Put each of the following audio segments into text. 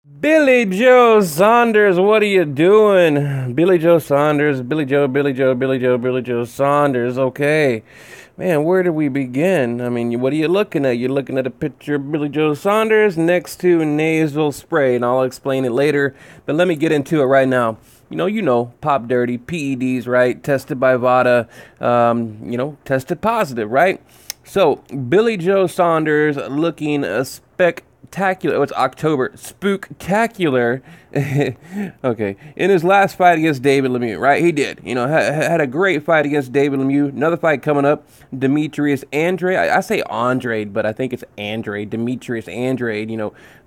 Billy Joe Saunders, what are you doing? Billy Joe Saunders, Billy Joe Saunders. Okay. Man, where do we begin? I mean, what are you looking at? You're looking at a picture of Billy Joe Saunders next to nasal spray, and I'll explain it later, but let me get into it right now. Pop dirty, PEDs, right? Tested by Vada, tested positive, right? So, Billy Joe Saunders looking spectacular. It's October. Spooktacular. Okay. In his last fight against David Lemieux, right? He did. Had a great fight against David Lemieux. Another fight coming up. Demetrius Andrade. I say Andrade, but I think it's Andrade. Demetrius Andrade,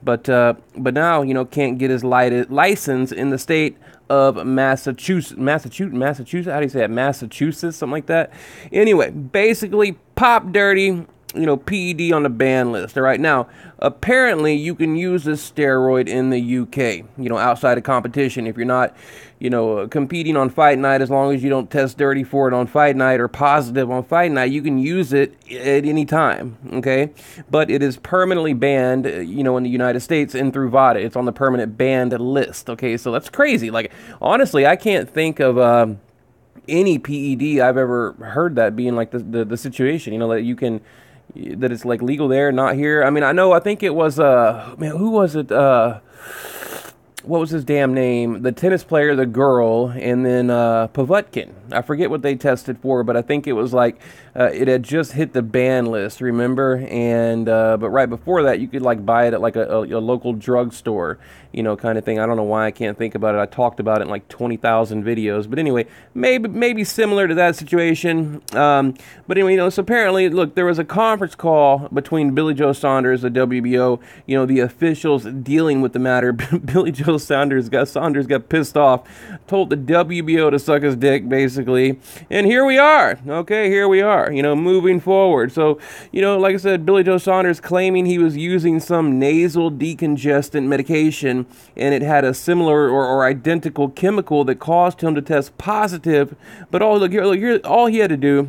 But now, can't get his license in the state of Massachusetts. Massachusetts? How do you say that? Massachusetts? Something like that. Anyway, basically, pop dirty. PED on the ban list. All right. Now, apparently, you can use this steroid in the UK, outside of competition. If you're not, competing on fight night, as long as you don't test dirty for it on fight night or positive on fight night, you can use it at any time. Okay. But it is permanently banned, in the United States and through VADA. It's on the permanent banned list. Okay. So that's crazy. Like, honestly, I can't think of, any PED I've ever heard that being like the situation, that it's like legal there, not here. I mean, I think it was, who was it? What was his damn name? The tennis player, the girl, and then Pavutkin. I forget what they tested for, but I think it was like it had just hit the ban list, remember? And but right before that, you could like buy it at like a local drugstore, kind of thing. I don't know why I can't think about it. I talked about it in like 20,000 videos, but anyway, maybe similar to that situation. But anyway, so apparently, look, there was a conference call between Billy Joe Saunders, the WBO, the officials dealing with the matter. Billy Joe Saunders got pissed off, told the WBO to suck his dick, basically, and here we are. Okay, here we are. Moving forward. So, like I said, Billy Joe Saunders claiming he was using some nasal decongestant medication, and it had a similar or identical chemical that caused him to test positive. But look here, all he had to do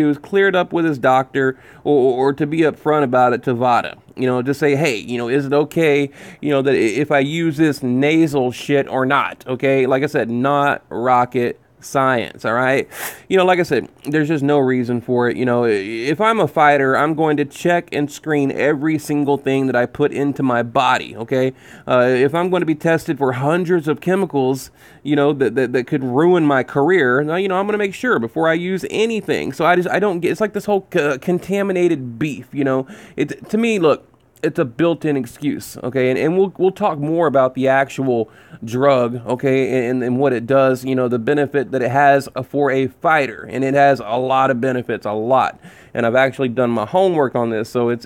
is clear it up with his doctor, or to be upfront about it to VADA. Just say, hey, is it okay, that if I use this nasal shit or not? Okay, like I said, not rocket science. All right, like I said, there's just no reason for it. If I'm a fighter, I'm going to check and screen every single thing that I put into my body. Okay, if I'm going to be tested for hundreds of chemicals, that could ruin my career, now, I'm going to make sure before I use anything. So I don't get, it's like this whole contaminated beef. To me, look, it's a built-in excuse, okay? And we'll talk more about the actual drug, okay, and what it does, the benefit that it has for a fighter. And it has a lot of benefits, a lot. And I've actually done my homework on this, so it's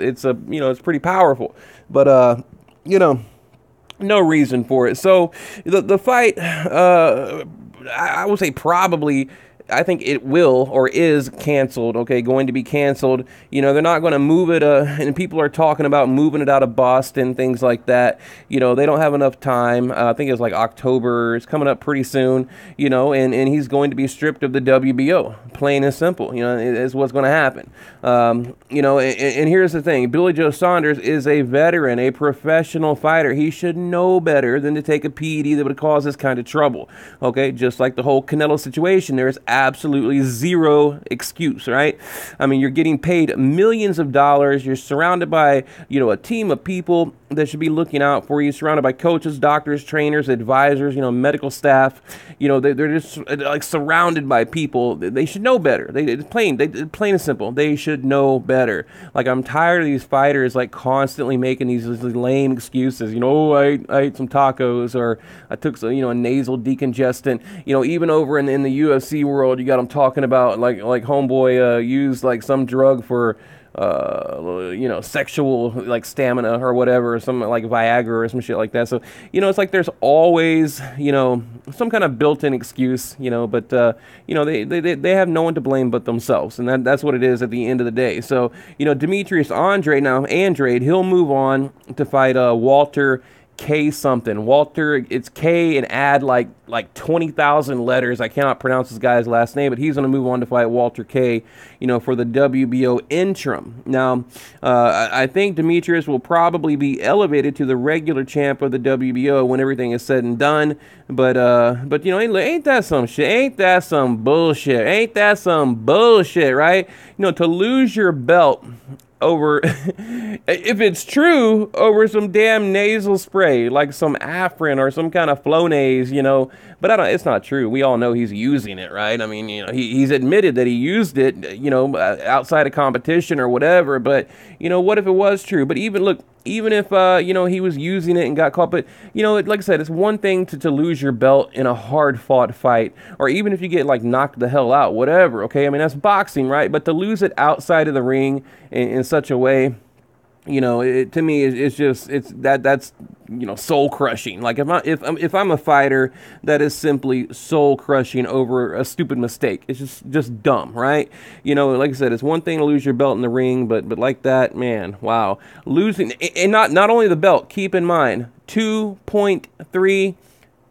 pretty powerful. But no reason for it. So the fight, I would say probably, I think it will or is canceled, okay, going to be canceled. They're not going to move it, and people are talking about moving it out of Boston, things like that. They don't have enough time. I think it's like October. It's coming up pretty soon, and he's going to be stripped of the WBO, plain and simple, is what's going to happen. And here's the thing. Billy Joe Saunders is a veteran, a professional fighter. He should know better than to take a PED that would cause this kind of trouble, okay? Just like the whole Canelo situation, there is absolutely zero excuse, right? I mean, you're getting paid millions of dollars. You're surrounded by, a team of people that should be looking out for you, surrounded by coaches, doctors, trainers, advisors, medical staff. They're just like surrounded by people. They should know better. It's plain and simple. They should know better. Like, I'm tired of these fighters like constantly making these lame excuses. I ate some tacos, or I took some, a nasal decongestant. Even over in the UFC world, you got them talking about like homeboy used like some drug for sexual like stamina or whatever, or some like Viagra or some shit like that. So, it's like there's always, some kind of built-in excuse, but, they have no one to blame but themselves. And that's what it is at the end of the day. So, Demetrius Andrade, he'll move on to fight Walter K something. Walter, it's K and add like 20,000 letters. I cannot pronounce this guy's last name, but he's going to move on to fight Walter K, you know, for the WBO interim. Now, I think Demetrius will probably be elevated to the regular champ of the WBO when everything is said and done. But you know, ain't that some shit? Ain't that some bullshit? Ain't that some bullshit, right? You know, to lose your belt over, if it's true, over some damn nasal spray, like some Afrin or some kind of Flonase, you know, but it's not true. We all know he's using it, right? I mean, you know, he's admitted that he used it, you know, outside of competition or whatever, but, you know, what if it was true? But even if, you know, he was using it and got caught, but, you know, like I said, it's one thing to lose your belt in a hard-fought fight, or even if you get, like, knocked the hell out, whatever, okay? I mean, that's boxing, right? But to lose it outside of the ring in such a way, you know, to me, that's you know, soul crushing. Like if I'm a fighter, that is simply soul crushing over a stupid mistake. It's just dumb, right? You know, like I said, it's one thing to lose your belt in the ring, but like that, man, wow, losing, and not only the belt. Keep in mind, $2.3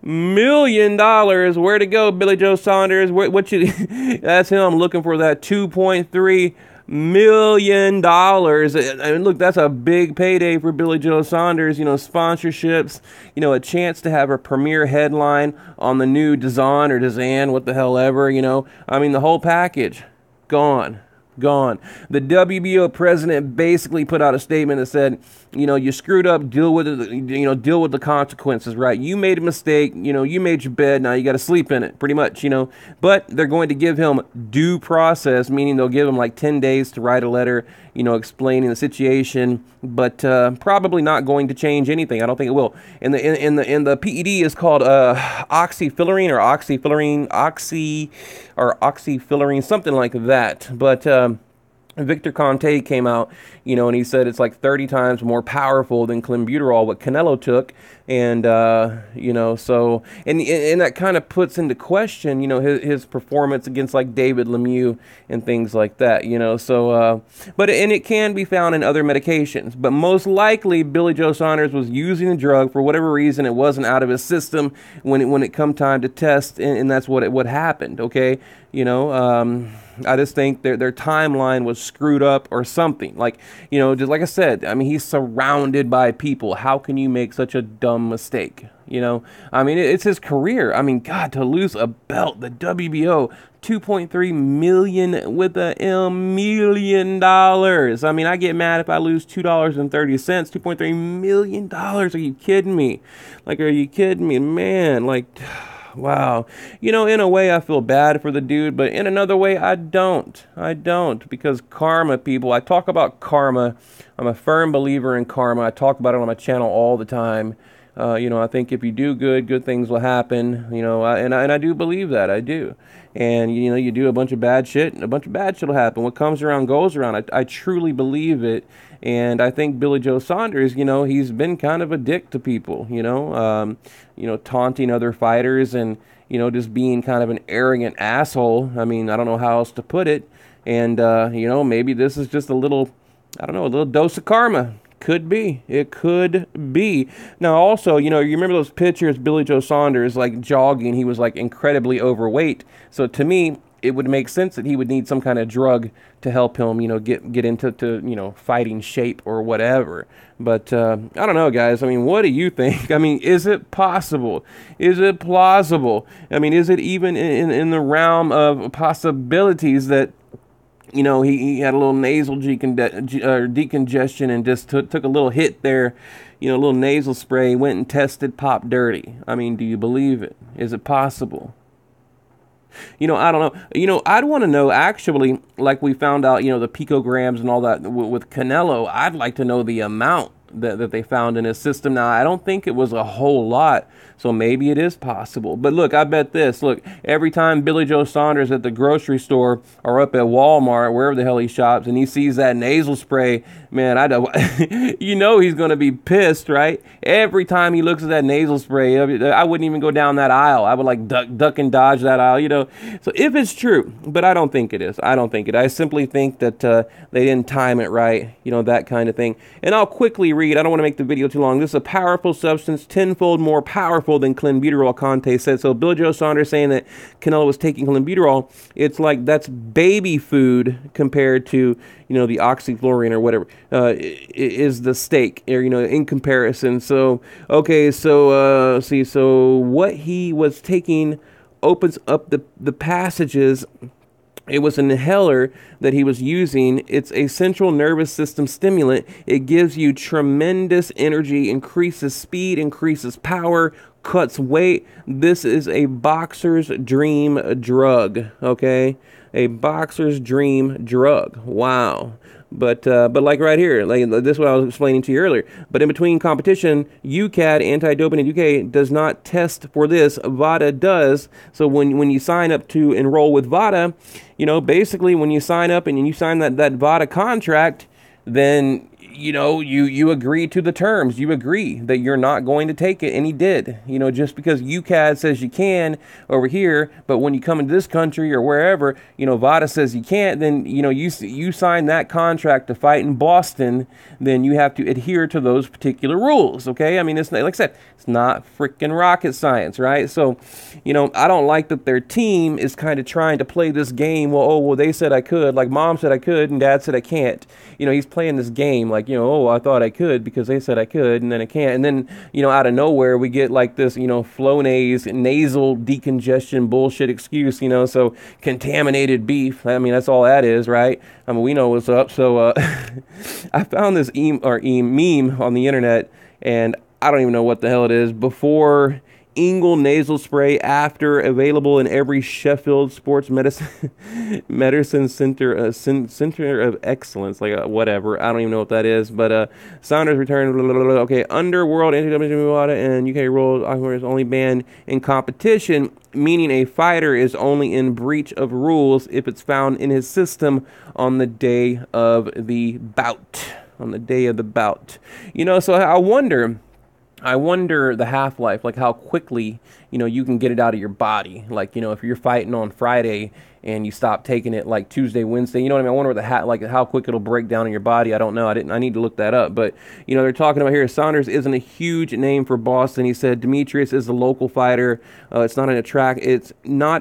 million. Where to go, Billy Joe Saunders? What you? That's him. I'm looking for that $2.3 million. I mean, look, that's a big payday for Billy Joe Saunders. You know, sponsorships, you know, a chance to have a premiere headline on the new DAZN or DAZN, what the hell ever, you know. I mean, the whole package gone. The WBO president basically put out a statement that said, you know, you screwed up, deal with it, you know, deal with the consequences, right? You made a mistake, you know, you made your bed, now you got to sleep in it, pretty much, you know. But they're going to give him due process, meaning they'll give him like 10 days to write a letter, you know, explaining the situation, but probably not going to change anything. I don't think it will. And the PED is called oxyfillerine or oxyfillerine, something like that. But Victor Conte came out, you know, and he said it's like 30 times more powerful than clenbuterol, what Canelo took. And, you know, so, and that kind of puts into question, you know, his performance against like David Lemieux and things like that, you know. So, and it can be found in other medications, but most likely Billy Joe Saunders was using the drug for whatever reason. It wasn't out of his system when it come time to test, and that's what happened, okay? You know, I just think their timeline was screwed up or something. Like, you know, just like I said, I mean, he's surrounded by people. How can you make such a dumb mistake? You know, I mean, it's his career. I mean, God, to lose a belt, the WBO, $2.3 million with a $1 million. I mean, I get mad if I lose $2.30, $2.3 million. Are you kidding me? Like, are you kidding me, man? Like, wow. You know, in a way, I feel bad for the dude, but in another way, I don't. Because karma, people, I talk about karma. I'm a firm believer in karma. I talk about it on my channel all the time. You know, I think if you do good things will happen. You know, and I do believe that. I do. And, you know, you do a bunch of bad shit, and a bunch of bad shit will happen. What comes around goes around. I truly believe it. And I think Billy Joe Saunders, you know, he's been kind of a dick to people, you know, taunting other fighters and, you know, just being kind of an arrogant asshole. I mean, I don't know how else to put it. And, you know, maybe this is just a little, I don't know, a little dose of karma. Could be. It could be. Now, also, you know, you remember those pictures, Billy Joe Saunders, like, jogging. He was, like, incredibly overweight. So, to me, it would make sense that he would need some kind of drug to help him, you know, get into, you know, fighting shape or whatever. But, I don't know, guys. I mean, what do you think? I mean, is it possible? Is it plausible? I mean, is it even in the realm of possibilities that, you know, he had a little nasal decongestion and just took a little hit there, you know, a little nasal spray, went and tested, popped dirty. I mean, do you believe it? Is it possible? You know, I don't know. You know, I'd want to know, actually, like we found out, you know, the picograms and all that with Canelo, I'd like to know the amount that they found in his system. Now, I don't think it was a whole lot, so maybe it is possible. But look, I bet this. Look, every time Billy Joe Saunders at the grocery store or up at Walmart, wherever the hell he shops, and he sees that nasal spray, man, you know he's going to be pissed, right? Every time he looks at that nasal spray, I wouldn't even go down that aisle. I would like duck and dodge that aisle, you know. So if it's true, but I don't think it is. I don't think it. I simply think that they didn't time it right, you know, that kind of thing. And I'll quickly read. I don't want to make the video too long. This is a powerful substance, tenfold more powerful than clenbuterol, Conte said. So Billy Joe Saunders saying that Canelo was taking clenbuterol, it's like that's baby food compared to, the oxyflorine or whatever is the steak, or, in comparison. So, okay, so, so what he was taking opens up the passages. It was an inhaler that he was using. It's a central nervous system stimulant. It gives you tremendous energy, increases speed, increases power, cuts weight. This is a boxer's dream drug, okay? A boxer's dream drug. Wow. But like right here, like this is what I was explaining to you earlier. But in between competition, UCAD, anti-doping in UK, does not test for this. Vada does. So when you sign up to enroll with Vada, basically when you sign up and you sign that Vada contract, then you agree to the terms. You agree that you're not going to take it, and he did. Just because UCAD says you can over here, but when you come into this country or wherever, Vada says you can't, then, you sign that contract to fight in Boston, then you have to adhere to those particular rules, okay? I mean, it's like I said, it's not freaking rocket science, right? So, I don't like that their team is kind of trying to play this game. Well, they said I could, like mom said I could, and dad said I can't. He's playing this game like, I thought I could because they said I could, and then I can't. And then, out of nowhere, we get like this, Flonase, nasal decongestion bullshit excuse, so contaminated beef. I mean, that's all that is, right? I mean, we know what's up. So I found this meme on the internet, and I don't even know what the hell it is. Before Ingle nasal spray, after available in every Sheffield sports medicine center center of excellence, like whatever. I don't even know what that is. But Saunders returned. Okay, underworld anti-WBO and UK rules is only banned in competition, meaning a fighter is only in breach of rules if it's found in his system on the day of the bout. On the day of the bout, So I wonder the half-life, like how quickly, you can get it out of your body. Like, if you're fighting on Friday and you stop taking it like Tuesday, Wednesday, I mean? I wonder what how quick it'll break down in your body. I don't know. I need to look that up. But, they're talking about here, Saunders isn't a huge name for Boston. He said Demetrius is a local fighter. It's not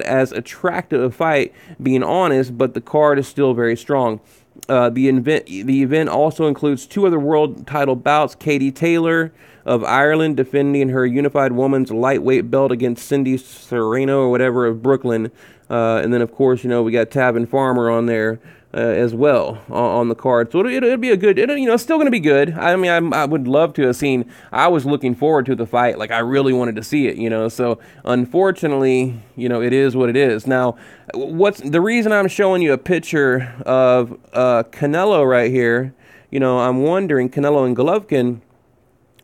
as attractive a fight, being honest, but the card is still very strong. The event also includes 2 other world title bouts. Katie Taylor of Ireland defending her unified women's lightweight belt against Cindy Serrano or whatever of Brooklyn. And then, of course, we got Tavin Farmer on there as well on the card. So it'll be a good, it's still going to be good. I mean, I would love to have seen, I was looking forward to the fight. Like, I really wanted to see it, So, unfortunately, it is what it is. Now, what's the reason I'm showing you a picture of Canelo right here? I'm wondering, Canelo and Golovkin,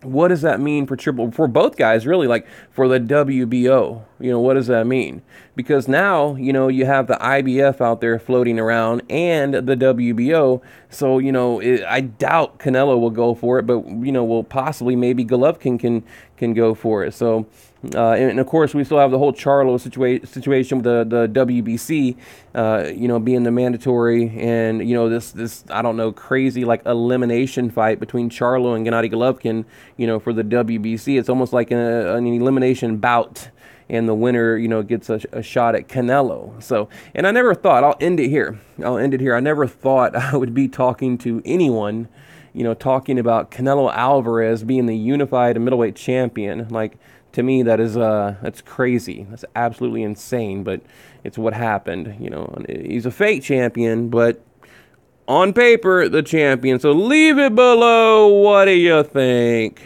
what does that mean for both guys, really, like for the WBO? What does that mean? Because now, you have the IBF out there floating around and the WBO. So, I doubt Canelo will go for it, but, will possibly maybe Golovkin can go for it. So, and of course, we still have the whole Charlo situation with the WBC, being the mandatory, and this I don't know, crazy like elimination fight between Charlo and Gennady Golovkin, for the WBC. It's almost like an elimination bout, and the winner, gets a shot at Canelo. So, and I never thought, I'll end it here. I never thought I would be talking to anyone, talking about Canelo Alvarez being the unified middleweight champion. Like, to me, that's crazy. That's absolutely insane, but it's what happened. He's a fake champion, but on paper, the champion. So leave it below. What do you think?